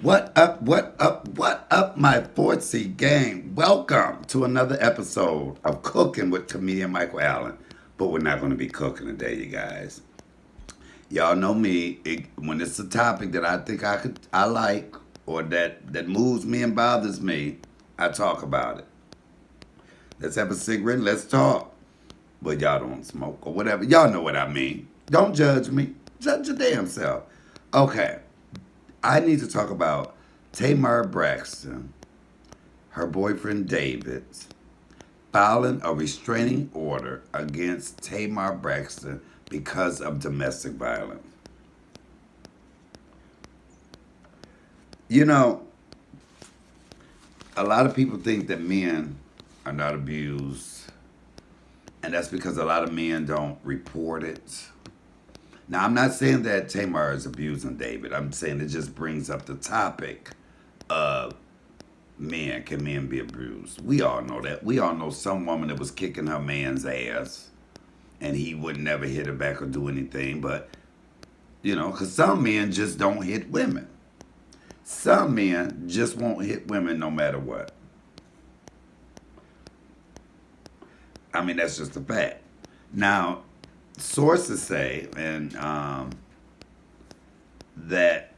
What up, my 4C gang? Welcome to another episode of Cooking with comedian Michael Allen. But we're not going to be cooking today, you guys. Y'all know me. When it's a topic that I think I like, or that moves me and bothers me, I talk about it. Let's have a cigarette. Let's talk. But y'all don't smoke or whatever. Y'all know what I mean. Don't judge me. Judge your damn self. Okay. I need to talk about Tamar Braxton, her boyfriend David, filing a restraining order against Tamar Braxton because of domestic violence. You know, a lot of people think that men are not abused, and that's because a lot of men don't report it. Now, I'm not saying that Tamar is abusing David. I'm saying it just brings up the topic of men. Can men be abused? We all know that. We all know some woman that was kicking her man's ass and he would never hit her back or do anything. But, because some men just don't hit women. Some men just won't hit women no matter what. I mean, that's just a fact. Now, sources say, and that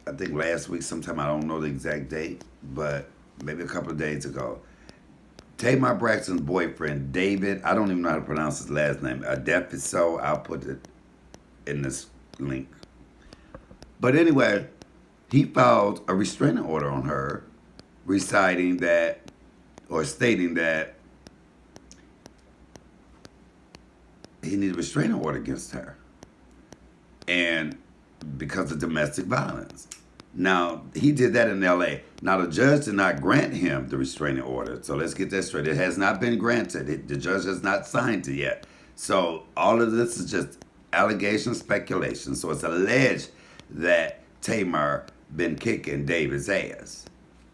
I think last week sometime, I don't know the exact date, but maybe a couple of days ago, Tamar Braxton's boyfriend, David, I don't even know how to pronounce his last name, so I'll put it in this link. But anyway, he filed a restraining order on her, reciting that, or stating that he needed a restraining order against her. And because of domestic violence. Now, he did that in LA. Now, the judge did not grant him the restraining order. So let's get that straight. It has not been granted. The judge has not signed it yet. So all of this is just allegation, speculation. So it's alleged that Tamar been kicking David's ass.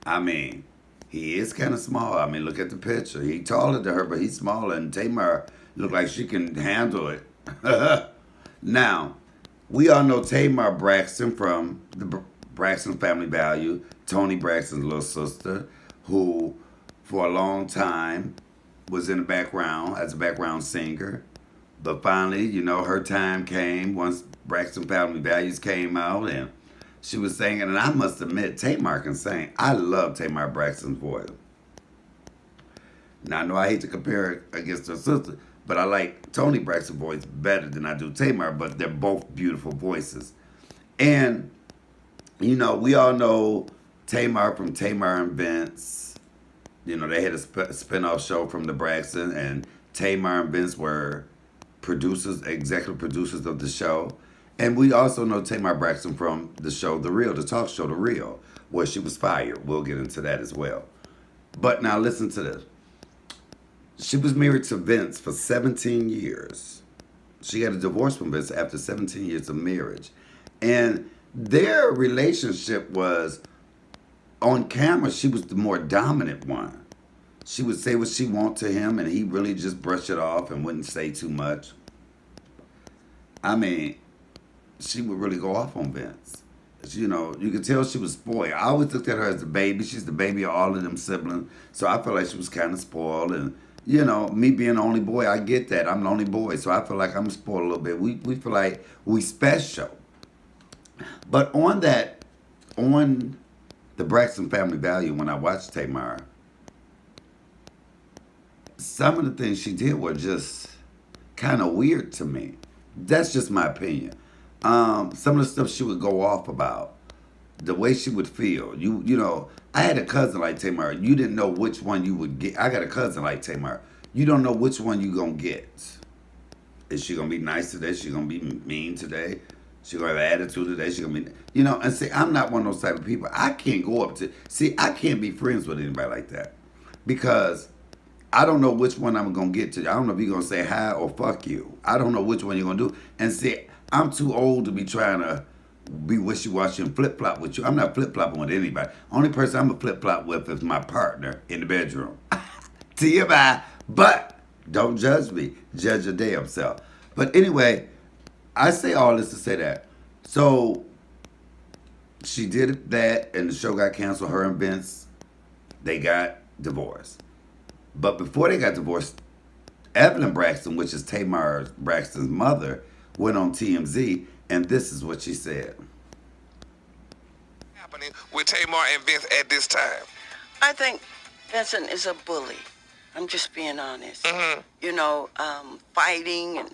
I mean, he is kind of small. I mean, look at the picture. He taller than her, but he's smaller. And Tamar look like she can handle it. Now, we all know Tamar Braxton from the Braxton Family Value, Tony Braxton's little sister, who for a long time was in the background as a background singer. But finally, her time came once Braxton Family Values came out and she was singing. And I must admit, Tamar can sing. I love Tamar Braxton's voice. Now, I know I hate to compare it against her sister, but I like Tony Braxton's voice better than I do Tamar, but they're both beautiful voices. And, we all know Tamar from Tamar and Vince. They had a spinoff show from the Braxton, and Tamar and Vince were executive producers of the show. And we also know Tamar Braxton from the show The Real, the talk show The Real, where she was fired. We'll get into that as well. But now listen to this. She was married to Vince for 17 years. She got a divorce from Vince after 17 years of marriage. And their relationship was, on camera, she was the more dominant one. She would say what she wanted to him, and he really just brushed it off and wouldn't say too much. I mean, she would really go off on Vince. You could tell she was spoiled. I always looked at her as the baby. She's the baby of all of them siblings. So I felt like she was kind of spoiled. And me being the only boy, I get that. I'm the only boy, so I feel like I'm spoiled a little bit. We feel like we special. But on the Braxton Family Value, when I watched Tamar, some of the things she did were just kind of weird to me. That's just my opinion. Some of the stuff she would go off about, the way she would feel. I had a cousin like Tamar. You didn't know which one you would get. I got a cousin like Tamar. You don't know which one you gonna get. Is she gonna be nice today? Is she gonna be mean today? She gonna have an attitude today? She gonna be, and see, I'm not one of those type of people. I can't go up to, I can't be friends with anybody like that. Because I don't know which one I'm gonna get to. I don't know if you're gonna say hi or fuck you. I don't know which one you're gonna do. And see, I'm too old to be trying to be wishy-washy and flip-flop with you. I'm not flip-flopping with anybody. Only person I'm a flip-flop with is my partner in the bedroom. TMI. But don't judge me. Judge your damn self. But anyway, I say all this to say that. So she did that, and the show got canceled. Her and Vince, they got divorced. But before they got divorced, Evelyn Braxton, which is Tamar Braxton's mother, went on TMZ, and this is what she said. Happening with Tamar and Vince at this time. I think Vincent is a bully. I'm just being honest. Fighting and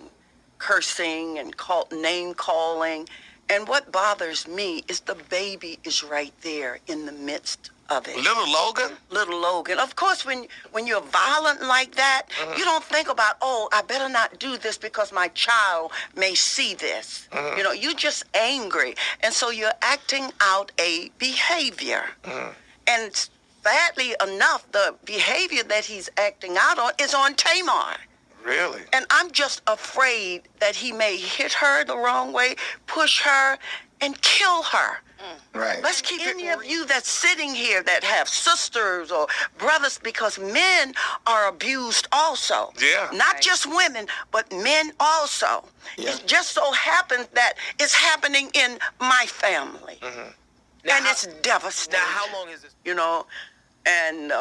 cursing and name calling. And what bothers me is the baby is right there in the midst of it. Little Logan? Little Logan. Of course, when you're violent like that, you don't think about, oh, I better not do this because my child may see this. You're just angry. And so you're acting out a behavior. And sadly enough, the behavior that he's acting out on is on Tamar. Really? And I'm just afraid that he may hit her the wrong way, push her, and kill her. Right. Let's keep any of you that's sitting here that have sisters or brothers, because men are abused also. Yeah. Not just women, but men also. Yeah. It just so happens that it's happening in my family. And it's devastating. Now, how long is this? And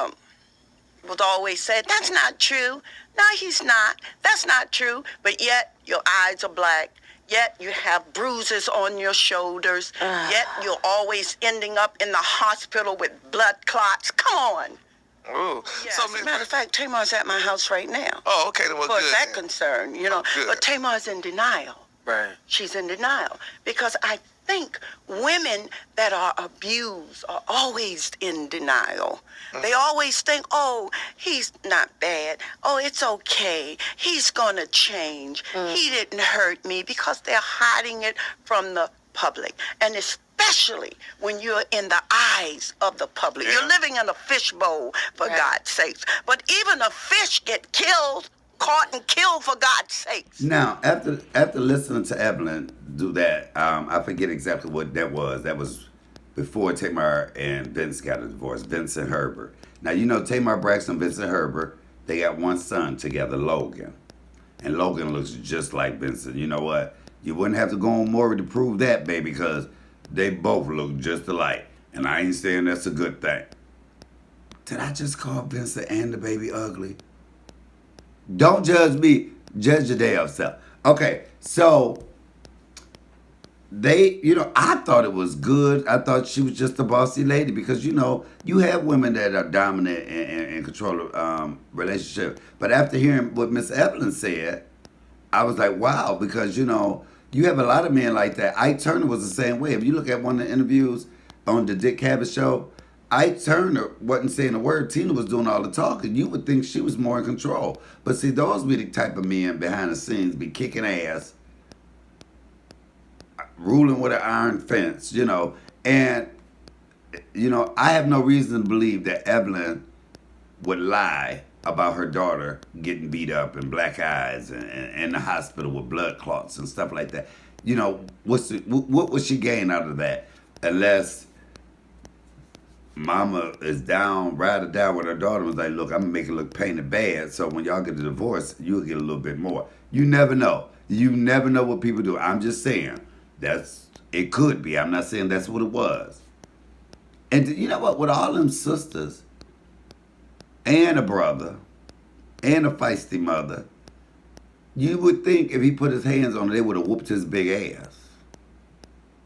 was always said, that's not true. No, he's not. That's not true. But yet your eyes are black. Yet you have bruises on your shoulders. Yet you're always ending up in the hospital with blood clots. Come on. Ooh. Yes. So, As a matter of fact, Tamar's at my house right now. Oh, okay. Then, well, As far as good. that concerned, Good. But Tamar's in denial. Right. She's in denial because I think women that are abused are always in denial. They always think, oh, he's not bad. Oh, it's okay. He's going to change. He didn't hurt me, because they're hiding it from the public. And especially when you're in the eyes of the public. Yeah. You're living in a fishbowl, for God's sakes. But even a fish get killed, caught and killed, for God's sakes. Now, after listening to Evelyn do that, I forget exactly what that was. That was before Tamar and Vince got a divorce, Vince and Herbert. Now, Tamar Braxton and Vincent Herbert, they got one son together, Logan. And Logan looks just like Vincent. You know what? You wouldn't have to go on Maury to prove that, baby, because they both look just alike. And I ain't saying that's a good thing. Did I just call Vincent and the baby ugly? Don't judge me. Judge your damn self. Okay, so I thought it was good. I thought she was just a bossy lady because, you have women that are dominant and control a relationship. But after hearing what Miss Evelyn said, I was like, wow, because, you have a lot of men like that. Ike Turner was the same way. If you look at one of the interviews on the Dick Cavett show, Ike Turner wasn't saying a word. Tina was doing all the talking. You would think she was more in control. But see, those be the type of men behind the scenes be kicking ass, ruling with an iron fence, And, I have no reason to believe that Evelyn would lie about her daughter getting beat up and black eyes and in the hospital with blood clots and stuff like that. What would she gain out of that? Unless mama is down, ride it down with her daughter and was like, look, I'm going to make it look painted bad, so when y'all get a divorce, you'll get a little bit more. You never know. You never know what people do. I'm just saying, it could be. I'm not saying that's what it was. And you know what? With all them sisters and a brother and a feisty mother, you would think if he put his hands on her, they would have whooped his big ass.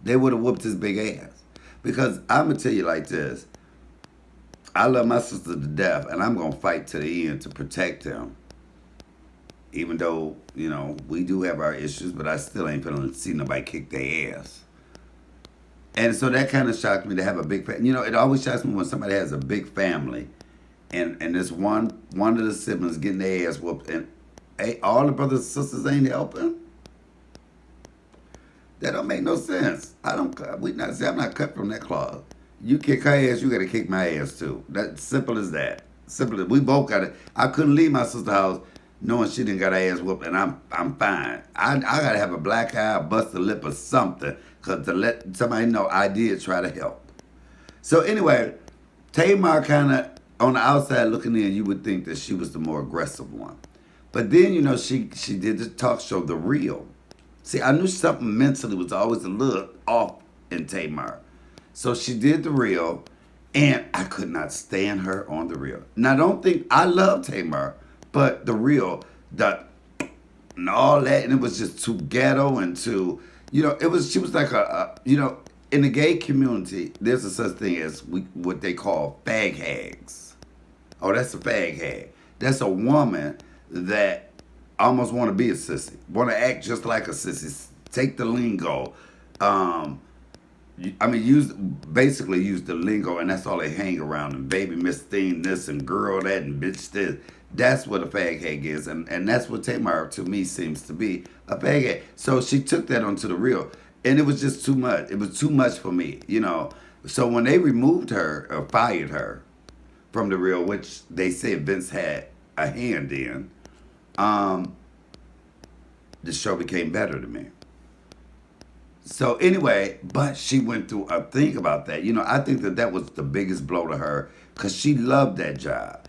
They would have whooped his big ass. Because I'm going to tell you like this. I love my sister to death, and I'm going to fight to the end to protect them. Even though, we do have our issues, but I still ain't finna see nobody kick their ass. And so that kind of shocked me to have a big family. It always shocks me when somebody has a big family, and this one of the siblings getting their ass whooped, and all the brothers and sisters ain't helping. That don't make no sense. I'm not cut from that cloth. You kick her ass, you gotta kick my ass too. That's simple as that. We both got it. I couldn't leave my sister's house knowing she didn't got her ass whooped, and I'm fine. I gotta have a black eye, bust a lip, or something, cause to let somebody know I did try to help. So anyway, Tamar kind of on the outside looking in, you would think that she was the more aggressive one, but then she did the talk show, The Real. See, I knew something mentally was always a little off in Tamar. So she did the reel, and I could not stand her on the reel. Now, don't think I love Tamar, but the reel, the and all that, and it was just too ghetto and too, it was. She was like in the gay community, there's a such thing as what they call fag hags. Oh, that's a fag hag. That's a woman that almost want to be a sissy, want to act just like a sissy, take the lingo. I mean, basically use the lingo, and that's all they hang around. And baby, Miss Thing this, and girl that, and bitch this. That's what a fag hag is, and that's what Tamar to me seems to be, a fag hag. So she took that onto the reel, and it was just too much. It was too much for me. So when they removed her or fired her from the reel, which they said Vince had a hand in, the show became better to me. So anyway, but she went through a thing about that. I think that was the biggest blow to her because she loved that job.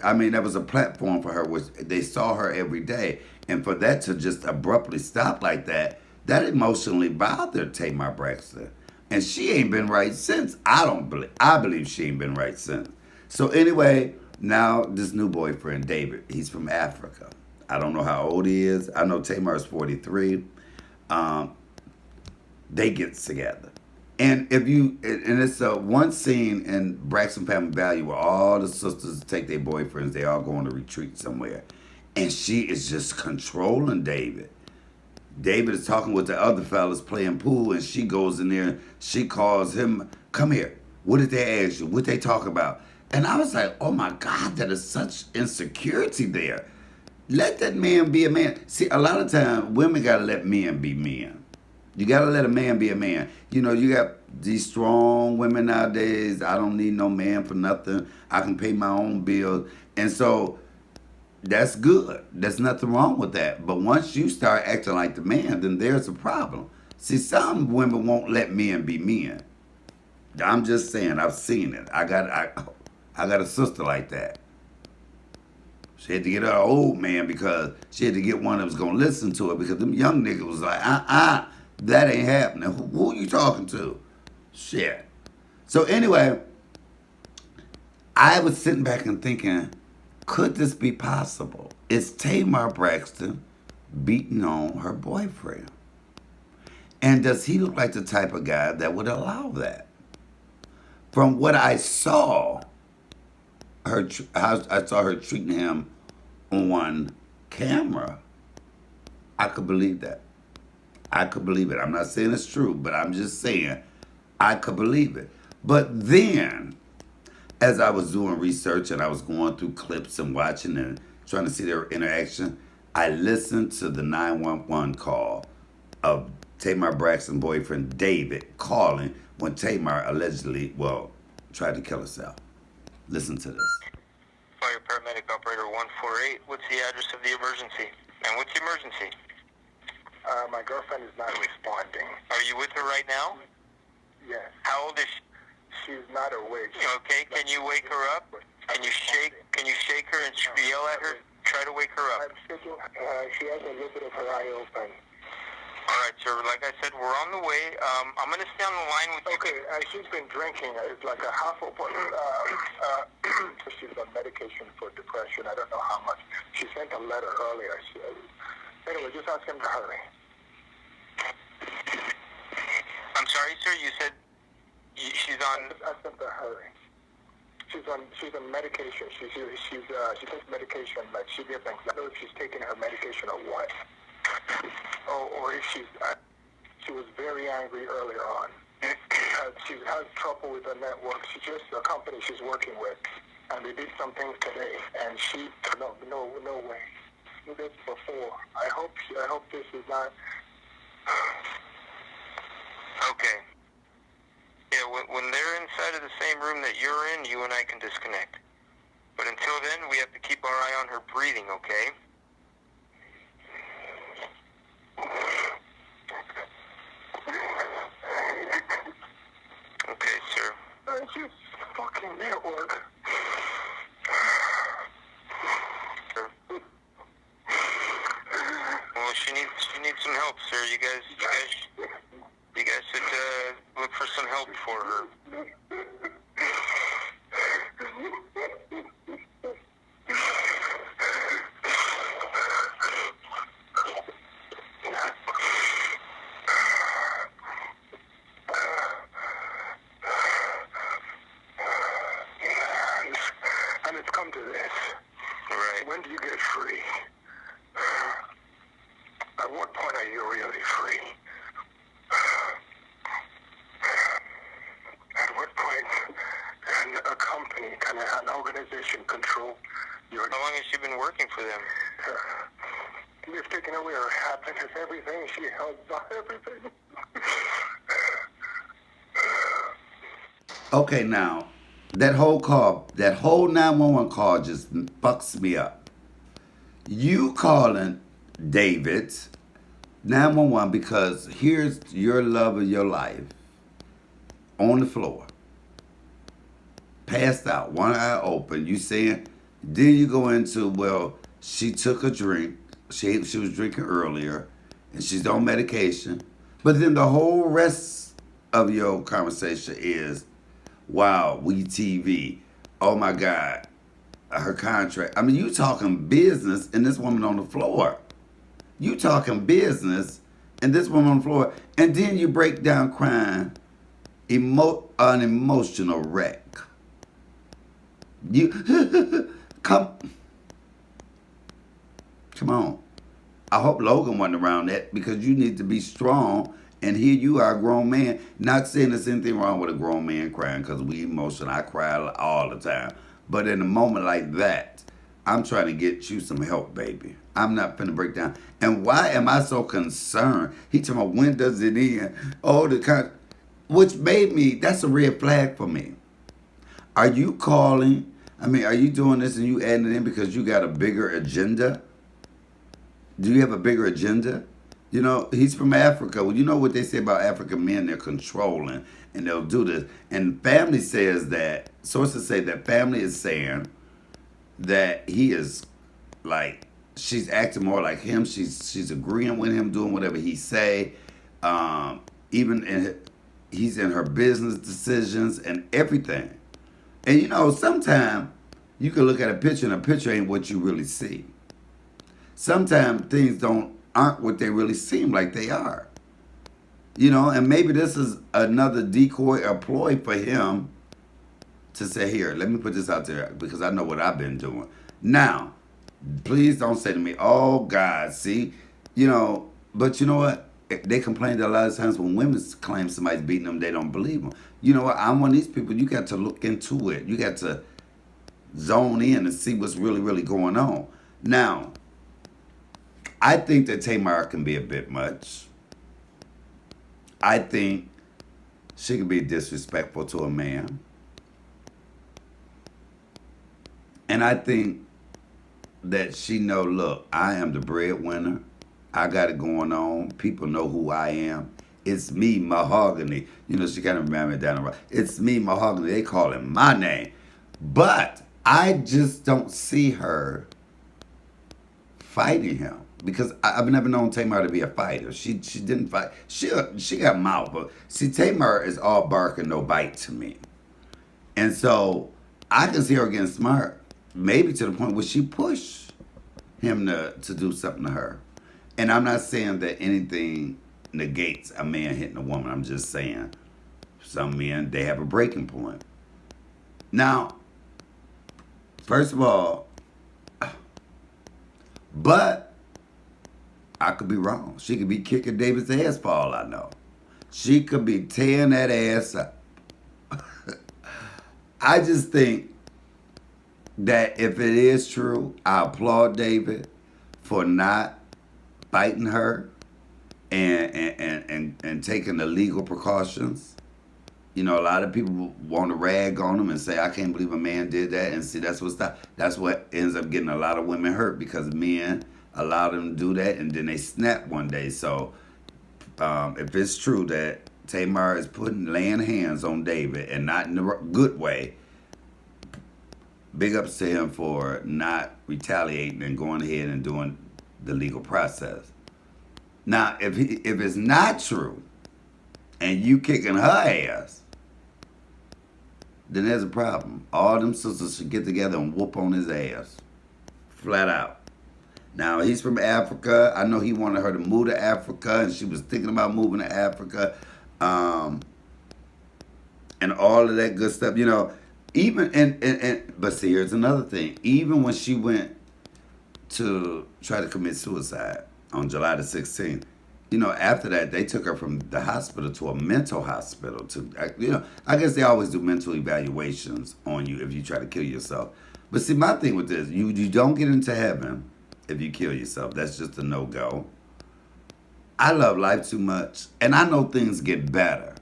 I mean, that was a platform for her, which they saw her every day. And for that to just abruptly stop like that, that emotionally bothered Tamar Braxton. And she ain't been right since. I believe she ain't been right since. So anyway, now this new boyfriend, David, he's from Africa. I don't know how old he is. I know Tamar's 43. They get together. And it's one scene in Braxton Family Value where all the sisters take their boyfriends, they all go on a retreat somewhere. And she is just controlling David. David is talking with the other fellas playing pool, and she goes in there, she calls him, come here. What did they ask you? What they talk about? And I was like, oh my God, that is such insecurity there. Let that man be a man. See, a lot of times women gotta let men be men. You gotta let a man be a man. You got these strong women nowadays. I don't need no man for nothing. I can pay my own bills. And so that's good. There's nothing wrong with that. But once you start acting like the man, then there's a problem. See, some women won't let men be men. I'm just saying, I've seen it. I got a sister like that. She had to get her an old man because she had to get one that was gonna listen to her because them young niggas was like, that ain't happening. Who are you talking to? Shit. So anyway, I was sitting back and thinking, could this be possible? Is Tamar Braxton beating on her boyfriend? And does he look like the type of guy that would allow that? From what I saw, I saw her treating him on camera, I could believe that. I could believe it. I'm not saying it's true, but I'm just saying I could believe it. But then, as I was doing research and I was going through clips and watching and trying to see their interaction, I listened to the 911 call of Tamar Braxton's boyfriend David calling when Tamar allegedly, tried to kill herself. Listen to this. Fire paramedic operator 148. What's the address of the emergency? And what's the emergency? My girlfriend is not responding. Are you with her right now? Yes. How old is she? She's not awake. Okay, can you wake her up? Can you shake her and yell at her? Try to wake her up. I'm shaking. She has a little bit of her eye open. All right, sir. Like I said, we're on the way. I'm going to stay on the line with you. Okay, she's been drinking. It's like a half a bottle. She's on medication for depression. I don't know how much. She sent a letter earlier. Anyway, just ask him to hurry. I'm sorry, sir. You said she's on. Just ask him to hurry. She's on medication. She takes medication like she gets anxiety. I don't know if she's taking her medication or what. Or if she was very angry earlier on. She has trouble with her network. She just a company she's working with, and they did some things today, and she no way. Do this before. I hope this is not. Okay. Yeah, when they're inside of the same room that you're in, you and I can disconnect. But until then, we have to keep our eye on her breathing, okay? Okay, sir. She's fucking network. Sir. Well, she needs some help, sir. You guys should look for some help well before her. And it's come to this. Right. When do you get free? At what point are you really free? At what point can a company, can an organization control your... How long has she been working for them? You've taken away her happiness, everything she held, everything. Okay, now, that whole call, that whole 911 call just fucks me up. You calling David 911 because here's your love of your life on the floor, passed out, one eye open. You saying, then you go into, well, she took a drink. She was drinking earlier, and she's on medication. But then the whole rest of your conversation is, wow, we TV. Oh my God, her contract. I mean, you talking business, and this woman on the floor. You talking business, and this woman on the floor, and then you break down crying, an emotional wreck. You come on. I hope Logan wasn't around that, because you need to be strong. And here you are, a grown man. Not saying there's anything wrong with a grown man crying, because we emotional. I cry all the time. But in a moment like that, I'm trying to get you some help, baby. I'm not finna break down. And why am I so concerned? He talking about, when does it end? Oh, which made me, that's a red flag for me. Are you calling? I mean, are you doing this and you adding it in because you got a bigger agenda? Do you have a bigger agenda? You know, he's from Africa. Well, you know what they say about African men? They're controlling, and they'll do this. And family says that, sources say that family is saying that he is like, she's acting more like him. She's agreeing with him, doing whatever he say. He's in her business decisions and everything. And you know, sometimes you can look at a picture, and a picture ain't what you really see. Sometimes things aren't what they really seem like they are. You know, and maybe this is another decoy or ploy for him to say, here, let me put this out there, because I know what I've been doing. Now, please don't say to me, oh, God, see, you know, but you know what? They complain that a lot of times when women claim somebody's beating them, they don't believe them. You know what? I'm one of these people, you got to look into it. You got to zone in and see what's really, really going on. Now, I think that Tamar can be a bit much. I think she can be disrespectful to a man. And I think that she know, look, I am the breadwinner. I got it going on. People know who I am. It's me, Mahogany. You know, she kind of remember me down the road. It's me, Mahogany. They call him my name. But I just don't see her fighting him, because I've never known Tamar to be a fighter. She didn't fight. She got mouth, but see, Tamar is all bark and no bite to me. And so I can see her getting smart, maybe to the point where she pushed him to do something to her. And I'm not saying that anything negates a man hitting a woman. I'm just saying some men, they have a breaking point. Now, first of all, but I could be wrong. She could be kicking David's ass for all I know. She could be tearing that ass up. I just think that if it is true, I applaud David for not fighting her and taking the legal precautions. You know, a lot of people want to rag on him and say, I can't believe a man did that. And see, that's what ends up getting a lot of women hurt, because men allow them to do that, and then they snap one day. So if it's true that Tamar is laying hands on David, and not in a good way, big ups to him for not retaliating and going ahead and doing the legal process. Now, if it's not true, and you kicking her ass, then there's a problem. All them sisters should get together and whoop on his ass. Flat out. Now, he's from Africa. I know he wanted her to move to Africa, and she was thinking about moving to Africa. And all of that good stuff, you know. Even, but see, here's another thing. Even when she went to try to commit suicide on July the 16th, you know, after that, they took her from the hospital to a mental hospital. You know, I guess they always do mental evaluations on you if you try to kill yourself. But see, my thing with this, you don't get into heaven if you kill yourself. That's just a no-go. I love life too much, and I know things get better.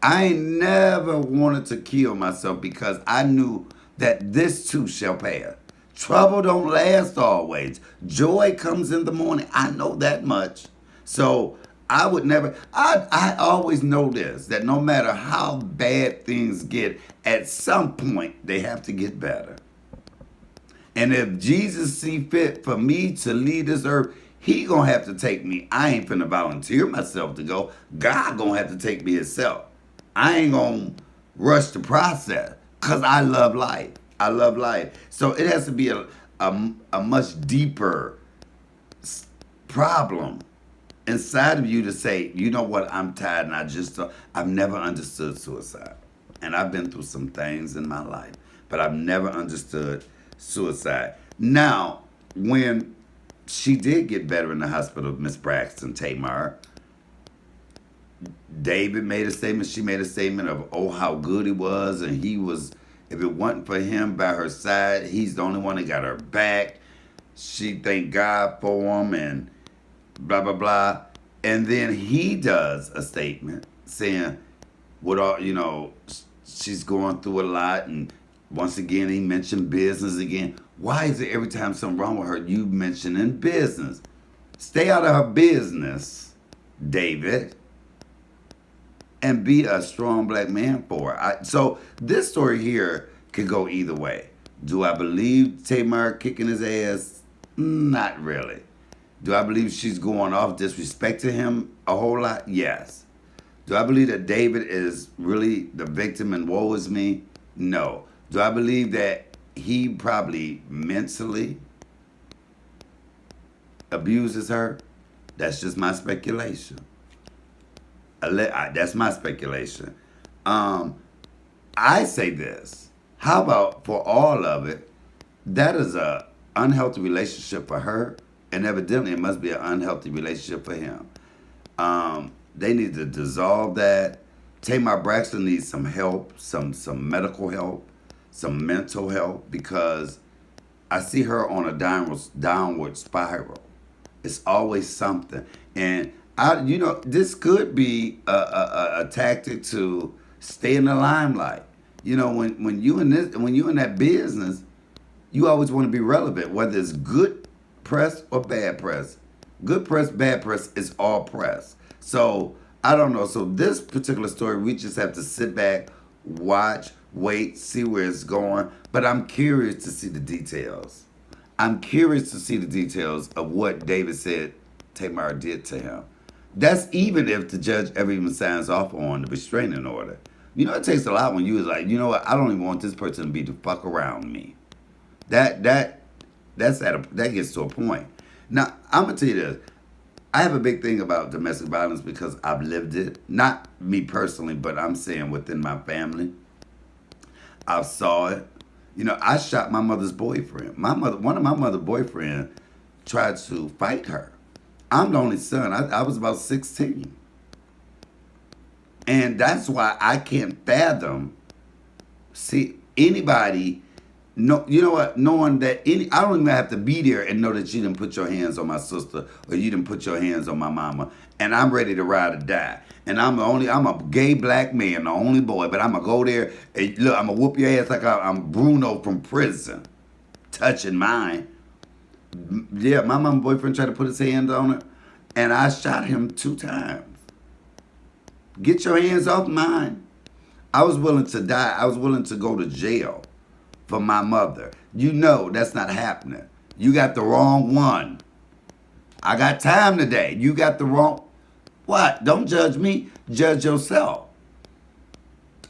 I ain't never wanted to kill myself because I knew that this too shall pass. Trouble don't last always. Joy comes in the morning. I know that much. So I would never, I always know this, that no matter how bad things get, at some point they have to get better. And if Jesus see fit for me to lead this earth, he gonna have to take me. I ain't finna volunteer myself to go. God gonna have to take me himself. I ain't gonna rush the process because I love life. I love life. So it has to be a much deeper problem inside of you to say, you know what, I'm tired and I've never understood suicide. And I've been through some things in my life, but I've never understood suicide. Now, when she did get better in the hospital, Miss Braxton, Tamar, David made a statement, she made a statement of, oh, how good he was, and he was, if it wasn't for him by her side, he's the only one that got her back. She thanked God for him and blah, blah, blah. And then he does a statement saying, what all, you know, she's going through a lot, and once again, he mentioned business again. Why is it every time something wrong with her, you mentioning business? Stay out of her business, David, and be a strong black man for her. So this story here could go either way. Do I believe Tamar kicking his ass? Not really. Do I believe she's going off disrespecting him a whole lot? Yes. Do I believe that David is really the victim and woe is me? No. Do I believe that he probably mentally abuses her? That's just my speculation. That's my speculation. I say this. How about for all of it, that is a unhealthy relationship for her, and evidently it must be an unhealthy relationship for him. They need to dissolve that. Tamar Braxton needs some help, some medical help, some mental help, because I see her on a downward spiral. It's always something. And you know, this could be a tactic to stay in the limelight. You know, when you in that business, you always want to be relevant, whether it's good press or bad press. Good press, bad press is all press. So I don't know. So this particular story, we just have to sit back, watch, wait, see where it's going. But I'm curious to see the details. I'm curious to see the details of what David said Tamar did to him. That's even if the judge ever even signs off on the restraining order. You know, it takes a lot when you was like, you know what, I don't even want this person to be the fuck around me. That gets to a point. Now, I'm gonna tell you this. I have a big thing about domestic violence because I've lived it. Not me personally, but I'm saying within my family. I saw it. You know, I shot my mother's boyfriend. One of my mother's boyfriend tried to fight her. I'm the only son. I was about 16. And that's why I can't fathom, see, anybody, no, you know what, knowing that I don't even have to be there and know that you didn't put your hands on my sister or you didn't put your hands on my mama, and I'm ready to ride or die. And I'm a gay black man, the only boy, but I'm going to go there and look, I'm going to whoop your ass like I'm Bruno from prison, touching mine. Yeah, my mama's boyfriend tried to put his hand on her, and I shot him 2 times. Get your hands off mine. I was willing to die. I was willing to go to jail for my mother. You know that's not happening. You got the wrong one. I got time today. You got the wrong... What? Don't judge me. Judge yourself.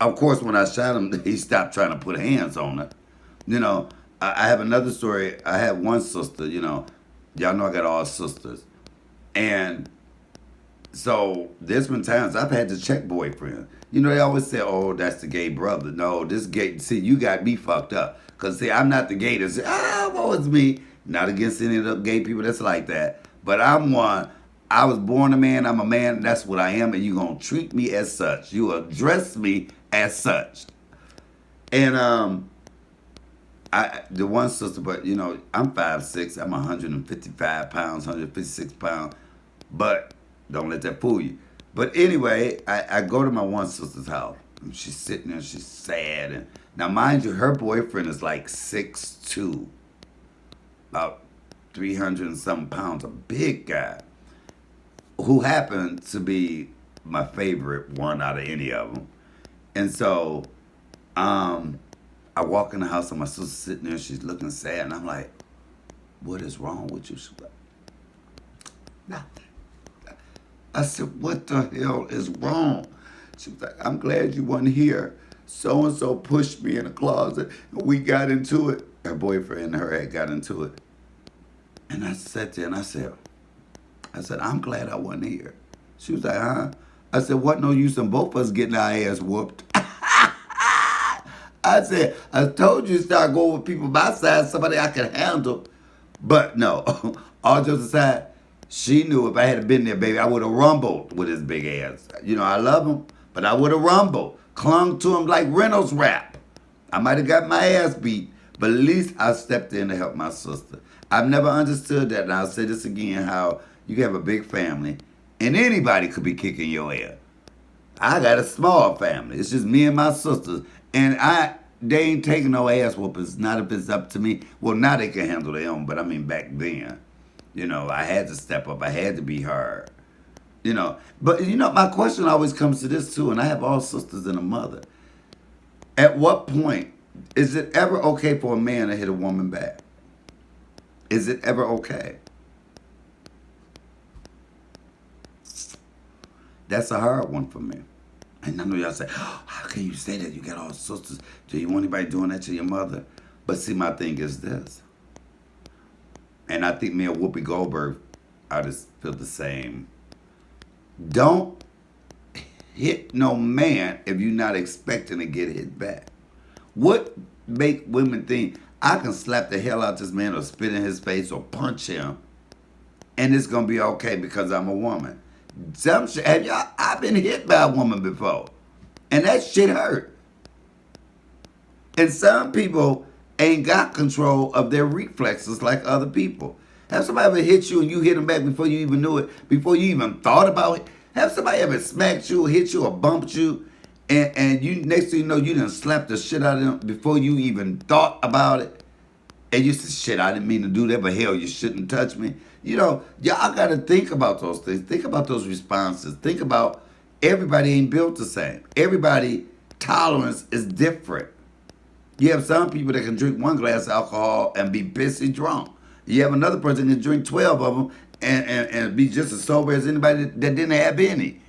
Of course, when I shot him, he stopped trying to put hands on her. You know, I have another story. I had one sister, y'all know I got all sisters. And so there's been times I've had to check boyfriend. They always say, oh, that's the gay brother. No, this gay, see, you got me fucked up. Because, see, I'm not the gay that say, woe is me. Not against any of the gay people that's like that. But I'm one. I was born a man. I'm a man. That's what I am. And you're going to treat me as such. You address me as such. And the one sister, but, I'm 5'6". I'm 155 pounds, 156 pounds. But don't let that fool you. But anyway, I go to my one sister's house. And she's sitting there, she's sad. And now, mind you, her boyfriend is like 6'2", about 300 and something pounds, a big guy, who happened to be my favorite one out of any of them. And so, I walk in the house and my sister's sitting there, she's looking sad, and I'm like, what is wrong with you? She's like, nothing. I said, what the hell is wrong? She was like, I'm glad you weren't here. So-and-so pushed me in the closet, and we got into it. Her boyfriend and her had got into it. And I sat there and I said, I'm glad I wasn't here. She was like, huh? I said, what no use in both of us getting our ass whooped? I said, I told you to start going with people my size, somebody I could handle. But no, all jokes aside, she knew if I had been there, baby, I would have rumbled with his big ass. I love him, but I would have rumbled, clung to him like Reynolds wrap. I might have got my ass beat, but at least I stepped in to help my sister. I've never understood that, and I'll say this again, how you can have a big family, and anybody could be kicking your ass. I got a small family. It's just me and my sisters, and they ain't taking no ass whoopings, not if it's up to me. Well, now they can handle their own, but I mean back then. I had to step up. I had to be hard. But, my question always comes to this, too, and I have all sisters and a mother. At what point is it ever okay for a man to hit a woman back? Is it ever okay? That's a hard one for me. And I know y'all say, oh, how can you say that? You got all sisters. Do you want anybody doing that to your mother? But see, my thing is this. And I think me and Whoopi Goldberg, I just feel the same. Don't hit no man if you're not expecting to get hit back. What make women think I can slap the hell out this man or spit in his face or punch him and it's going to be okay because I'm a woman? I've been hit by a woman before and that shit hurt. And some people ain't got control of their reflexes like other people. Have somebody ever hit you and you hit them back before you even knew it, before you even thought about it? Have somebody ever smacked you or hit you or bumped you and you next thing you know you done slapped the shit out of them before you even thought about it? And you said, shit, I didn't mean to do that, but hell, you shouldn't touch me. Y'all got to think about those things. Think about those responses. Think about everybody ain't built the same. Everybody tolerance is different. You have some people that can drink one glass of alcohol and be pissy drunk. You have another person that can drink 12 of them and be just as sober as anybody that didn't have any.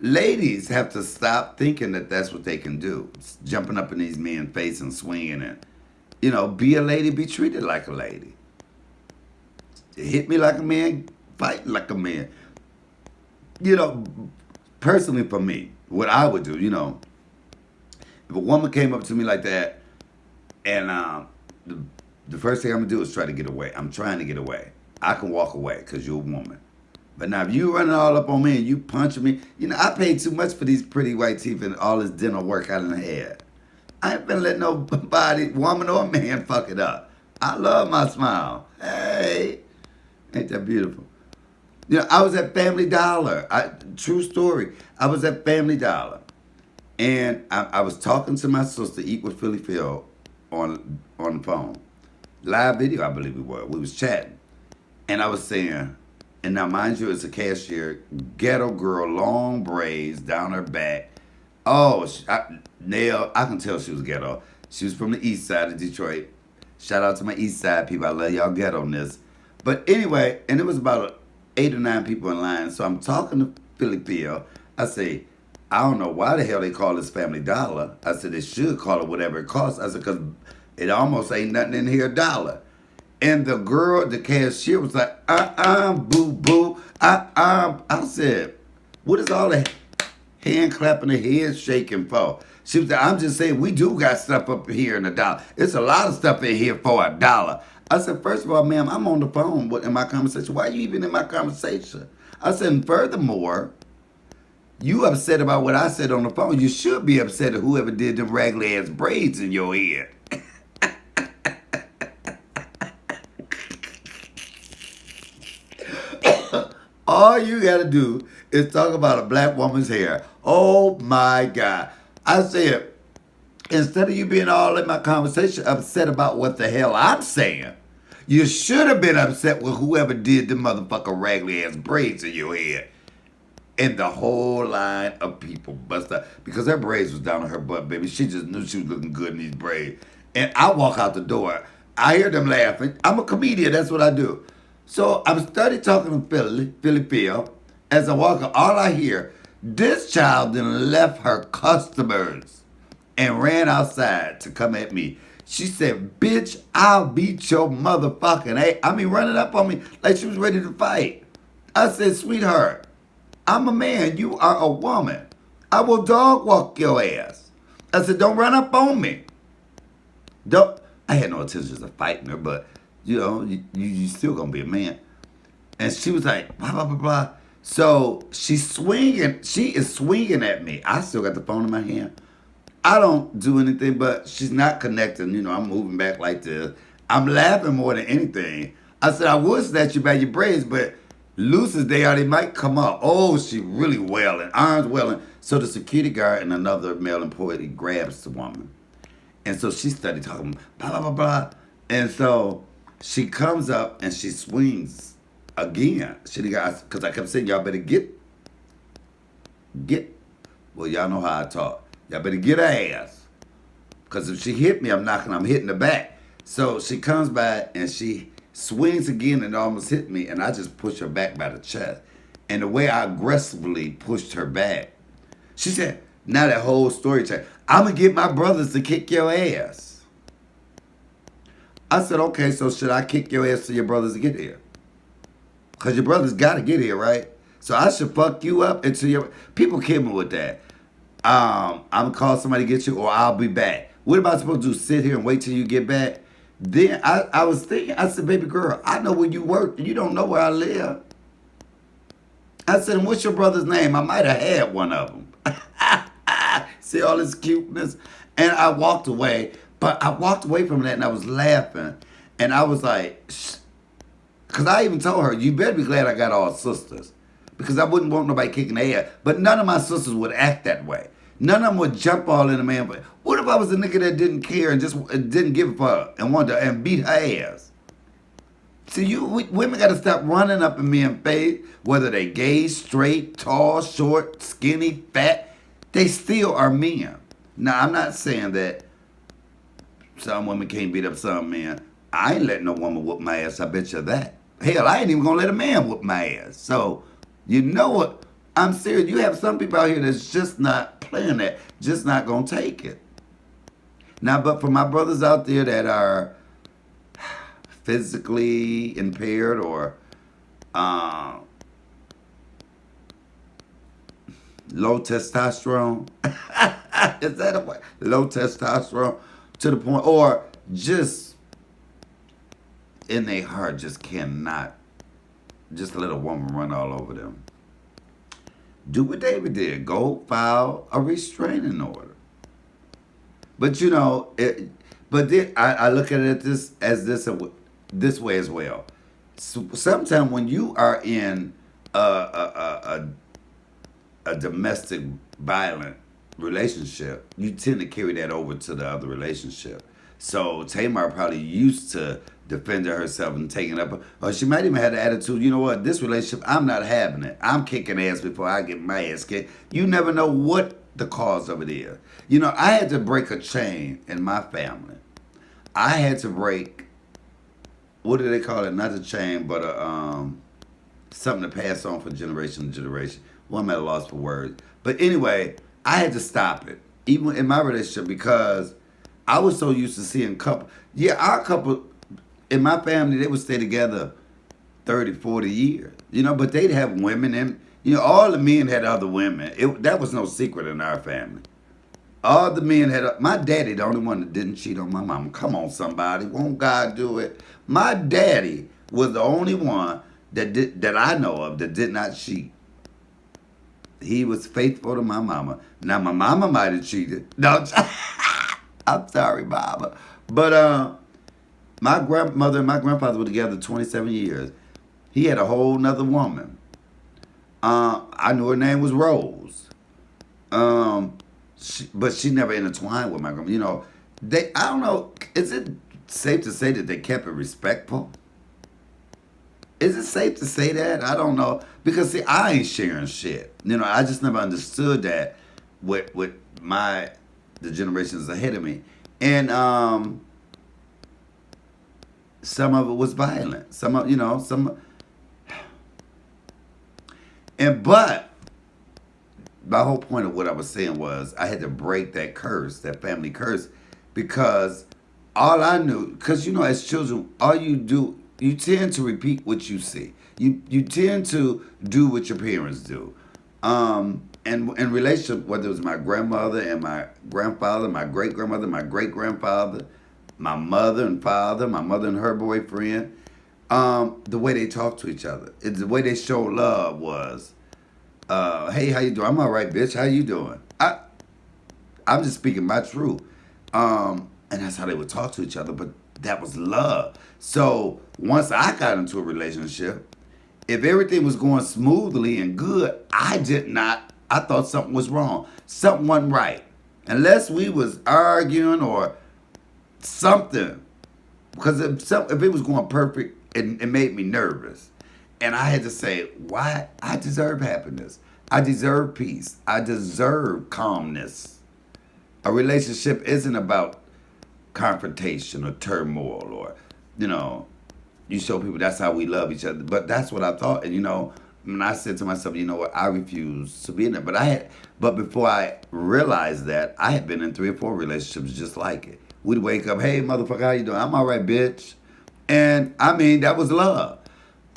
Ladies have to stop thinking that that's what they can do. Jumping up in these men's face and swinging and, be a lady, be treated like a lady. Hit me like a man, fight like a man. Personally for me, what I would do, if a woman came up to me like that, and the first thing I'm going to do is try to get away. I'm trying to get away. I can walk away because you're a woman. But now if you running all up on me and you punching me, I paid too much for these pretty white teeth and all this dental work I done had. I ain't finna let nobody, woman or man, fuck it up. I love my smile. Hey, ain't that beautiful? I was at Family Dollar. True story. I was at Family Dollar. And I was talking to my sister, Eat with Philly Phil, on the phone. Live video, I believe it was. We was chatting. And I was saying, and now mind you, it's a cashier, ghetto girl, long braids down her back. Oh, I can tell she was ghetto. She was from the east side of Detroit. Shout out to my east side people. I love y'all ghetto-ness. But anyway, and it was about 8 or 9 people in line. So I'm talking to Philly Phil. I say, I don't know why the hell they call this Family Dollar. I said they should call it whatever it costs. I said because it almost ain't nothing in here $1. And the girl, the cashier, was like, boo boo, I said, what is all that hand clapping, the head shaking for? She was like, I'm just saying we do got stuff up here in $1. It's a lot of stuff in here for $1. I said, first of all, ma'am, I'm on the phone in my conversation. Why are you even in my conversation? I said, and furthermore, you upset about what I said on the phone. You should be upset at whoever did them raggedy ass braids in your head. All you gotta do is talk about a black woman's hair. Oh my God. I said, instead of you being all in my conversation upset about what the hell I'm saying, you should have been upset with whoever did the motherfucker raggedy ass braids in your head. And the whole line of people bust up because her braids was down on her butt, baby. She just knew she was looking good in these braids. And I walk out the door. I hear them laughing. I'm a comedian. That's what I do. So I'm studying talking to Philly Phil. As I walk out, all I hear, this child then left her customers and ran outside to come at me. She said, bitch, I'll beat your motherfucking ass. I mean, running up on me like she was ready to fight. I said, sweetheart, I'm a man. You are a woman. I will dog walk your ass. I said, don't run up on me. Don't. I had no intentions of fighting her, but, you know, you still going to be a man. And she was like, blah, blah, blah, blah. So she's swinging. She is swinging at me. I still got the phone in my hand. I don't do anything, but she's not connecting. You know, I'm moving back like this. I'm laughing more than anything. I said, I would snatch you by your braids, but loose as they are, they might come up. Oh, she really wailing, arms wailing. So the security guard and another male employee grabs the woman. And so she started talking, blah, blah, blah, blah. And so she comes up and she swings again. Because I kept saying, y'all better get. Well, y'all know how I talk. Y'all better get her ass. Because if she hit me, I'm hitting her back. So she comes by and she swings again and almost hit me. And I just push her back by the chest. And the way I aggressively pushed her back, she said, now that whole story changed. I'm going to get my brothers to kick your ass. I said, okay, so should I kick your ass till your brothers get here? Because your brothers got to get here, right? So I should fuck you up until your... People kill me with that. I'm going to call somebody to get you or I'll be back. What am I supposed to do? Sit here and wait till you get back? Then I was thinking, I said, baby girl, I know where you work. You don't know where I live. I said, and what's your brother's name? I might have had one of them. See all this cuteness? And I walked away. But I walked away from that and I was laughing. And I was like, because I even told her, you better be glad I got all sisters. Because I wouldn't want nobody kicking their ass. But none of my sisters would act that way. None of them would jump all in a man. But what if I was a nigga that didn't care and just didn't give a fuck and wanted to and beat her ass? See, women got to stop running up in men's face, whether they gay, straight, tall, short, skinny, fat. They still are men. Now, I'm not saying that some women can't beat up some men. I ain't letting no woman whoop my ass. I bet you that. Hell, I ain't even going to let a man whoop my ass. So, you know what? I'm serious. You have some people out here that's just not playing that. Just not going to take it. Now, but for my brothers out there that are physically impaired or low testosterone. Is that a way? Low testosterone to the point, or just in their heart just cannot just let a woman run all over them. Do what David did. Go file a restraining order. But you know, I look at it this way as well. So, sometimes when you are in a domestic violent relationship, you tend to carry that over to the other relationship. So Tamar probably used to defending herself and taking up, or she might even have the attitude, you know what, this relationship, I'm not having it. I'm kicking ass before I get my ass kicked. You never know what the cause of it is. You know, I had to break a chain in my family. I had to break, what do they call it? Not a chain, but something to pass on from generation to generation. Well, I'm at a loss for words. But anyway, I had to stop it, even in my relationship, because I was so used to seeing couple. Yeah, our couple in my family, they would stay together 30, 40 years. But they'd have women, and all the men had other women. That was no secret in our family. All the men had. My daddy, the only one that didn't cheat on my mama. Come on, somebody, won't God do it? My daddy was the only one that I know of that did not cheat. He was faithful to my mama. Now my mama might have cheated. No, I'm sorry, mama. But my grandmother and my grandfather were together 27 years. He had a whole nother woman. I knew her name was Rose. But she never intertwined with my grandma. I don't know. Is it safe to say that they kept it respectful? Is it safe to say that? I don't know. Because, see, I ain't sharing shit. I just never understood that with the generations ahead of me. And some of it was violent. But my whole point of what I was saying was I had to break that curse, that family curse, because all I knew, because as children, all you do, you tend to repeat what you see. You tend to do what your parents do. And in relationship, whether it was my grandmother and my grandfather, my great grandmother, my great grandfather, my mother and father, my mother and her boyfriend, the way they talked to each other, the way they showed love was, hey, how you doing? I'm all right, bitch. How you doing? I'm just speaking my truth. And that's how they would talk to each other, but that was love. So once I got into a relationship, if everything was going smoothly and good, I thought something was wrong. Something wasn't right. Unless we was arguing or something. Because if it was going perfect, it made me nervous. And I had to say, why? I deserve happiness. I deserve peace. I deserve calmness. A relationship isn't about confrontation or turmoil or, you show people that's how we love each other. But that's what I thought. And, when I said to myself, you know what, I refuse to be in there. But before I realized that, I had been in 3 or 4 relationships just like it. We'd wake up, hey, motherfucker, how you doing? I'm all right, bitch. And, that was love.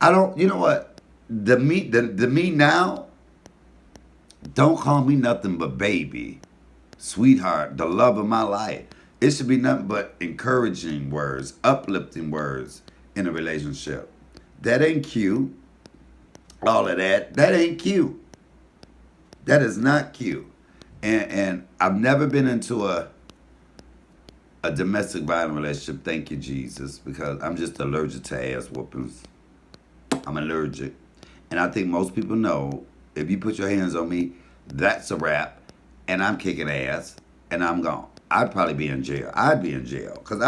You know what? The me now, don't call me nothing but baby, sweetheart, the love of my life. It should be nothing but encouraging words, uplifting words in a relationship. That ain't cute. All of that ain't cute. That is not cute. And I've never been into a domestic violence relationship, thank you, Jesus, because I'm just allergic to ass whoopings. I'm allergic. And I think most people know, if you put your hands on me, that's a wrap, and I'm kicking ass, and I'm gone. I'd probably be in jail. I'd be in jail. Because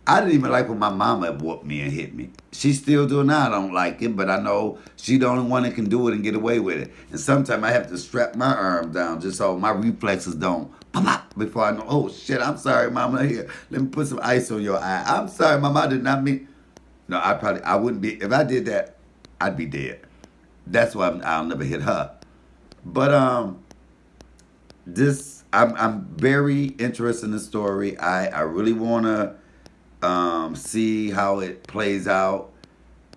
I didn't even like when my mama whooped me and hit me. She still doing now. I don't like it, but I know she the only one that can do it and get away with it. And sometimes I have to strap my arm down just so my reflexes don't pop before I know, oh shit, I'm sorry, mama. Here, let me put some ice on your eye. I'm sorry, mama, I did not mean. No, I wouldn't be. If I did that, I'd be dead. That's why I'll never hit her. But I'm very interested in the story. I really want to see how it plays out.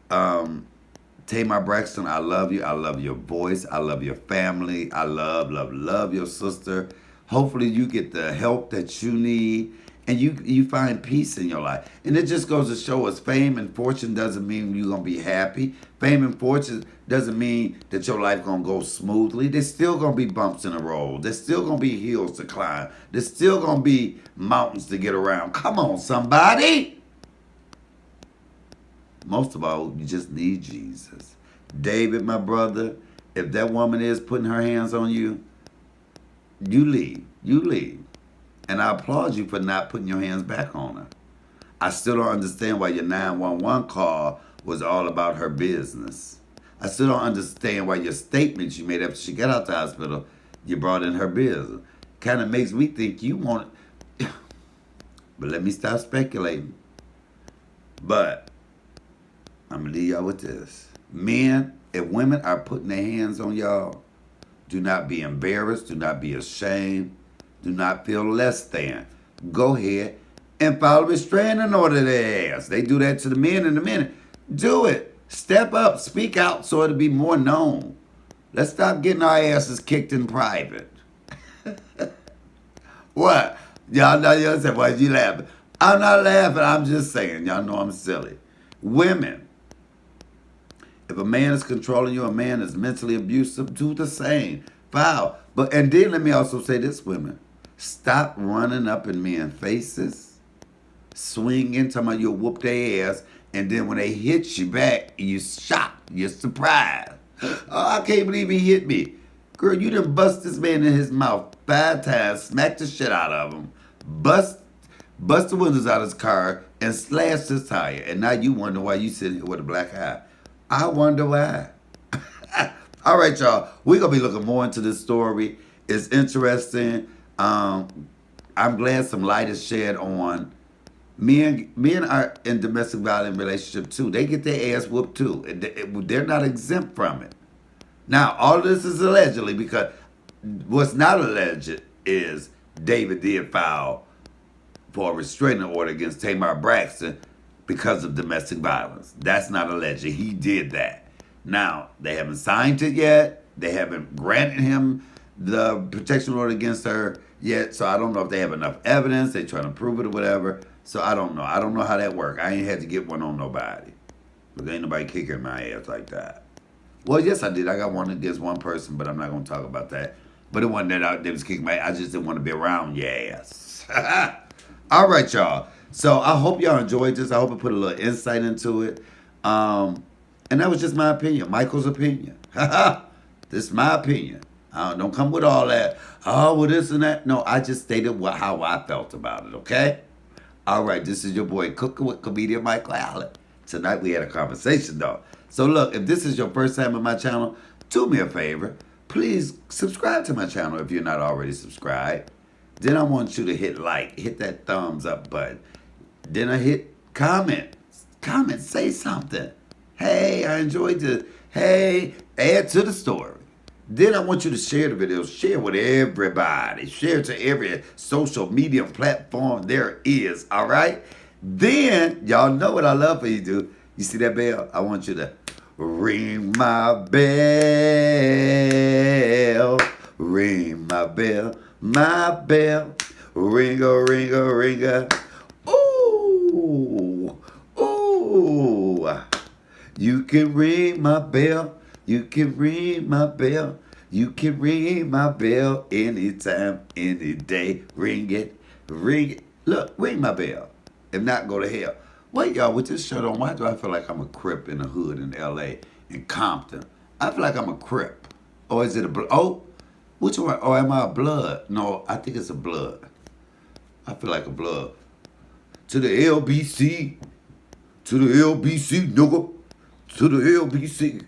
Tamar Braxton, I love you. I love your voice. I love your family. I love your sister. Hopefully you get the help that you need and you find peace in your life. And it just goes to show us fame and fortune doesn't mean you're going to be happy. Fame and fortune doesn't mean that your life going to go smoothly. There's still going to be bumps in the road. There's still going to be hills to climb. There's still going to be mountains to get around. Come on, somebody. Most of all, you just need Jesus. David, my brother, if that woman is putting her hands on you, you leave. You leave. And I applaud you for not putting your hands back on her. I still don't understand why your 911 call was all about her business. I still don't understand why your statements you made after she got out the hospital, you brought in her business. Kind of makes me think you want it. But let me stop speculating. But I'm going to leave y'all with this. Men, if women are putting their hands on y'all, Do not be embarrassed. Do not be ashamed. Do not feel less than. Go ahead and file a restraining order to their ass. They do that to the men in a minute. Do it. Step up. Speak out so it'll be more known. Let's stop getting our asses kicked in private. What? Y'all know you say, why you laughing? I'm not laughing. I'm just saying. Y'all know I'm silly. Women, if a man is controlling you, a man is mentally abusive, do the same. Foul. And then let me also say this, women. Stop running up in men's faces, swinging, talking about you'll whoop their ass, and then when they hit you back, you shocked, you're surprised. Oh, I can't believe he hit me. Girl, you done bust this man in his mouth 5 times, smacked the shit out of him, bust the windows out of his car, and slashed his tire. And now you wonder why you sitting here with a black eye. I wonder why. All right, y'all. We're going to be looking more into this story. It's interesting. I'm glad some light is shed on men are in domestic violence relationship too. They get their ass whooped too. They're not exempt from it. Now, all of this is allegedly, because what's not alleged is David did file for a restraining order against Tamar Braxton because of domestic violence. That's not alleged. He did that. Now, they haven't signed it yet. They haven't granted him the protection order against her yet. So I don't know if they have enough evidence. They're trying to prove it or whatever. So I don't know. I don't know how that works. I ain't had to get one on nobody. But there ain't nobody kicking my ass like that. Well, yes, I did. I got one against one person, but I'm not going to talk about that. But it wasn't that they was kicking my ass. I just didn't want to be around your ass. All right, y'all. So I hope y'all enjoyed this. I hope it put a little insight into it. And that was just my opinion. Michael's opinion. This is my opinion. Don't come with all that. Oh, well, this and that. No, I just stated how I felt about it, okay? All right, this is your boy Cooking with comedian Michael Allen. Tonight we had a conversation, though. So look, if this is your first time on my channel, do me a favor. Please subscribe to my channel if you're not already subscribed. Then I want you to hit like, hit that thumbs up button. Then I hit comment. Comment, say something. Hey, I enjoyed this. Hey, add to the story. Then I want you to share the video. Share with everybody. Share to every social media platform there is, all right? Then, y'all know what I love for you to do. You see that bell? I want you to ring my bell. Ring my bell. My bell. Ring-a, ring-a, ring-a. Ooh. Ooh. You can ring my bell. You can ring my bell. You can ring my bell anytime, any day. Ring it. Ring it. Look, ring my bell. If not, go to hell. Wait, y'all, with this shirt on, why do I feel like I'm a Crip in the hood in L.A., in Compton? I feel like I'm a Crip. Or is it a blood? Oh, which one? Or am I a blood? No, I think it's a blood. I feel like a blood. To the LBC. To the LBC, nigga. To the LBC.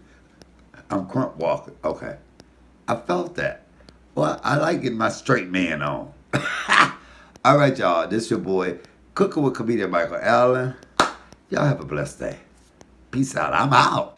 I'm crump walking. Okay. I felt that. Well, I like getting my straight man on. All right, y'all. This your boy, Cooking with comedian Michael Allen. Y'all have a blessed day. Peace out. I'm out.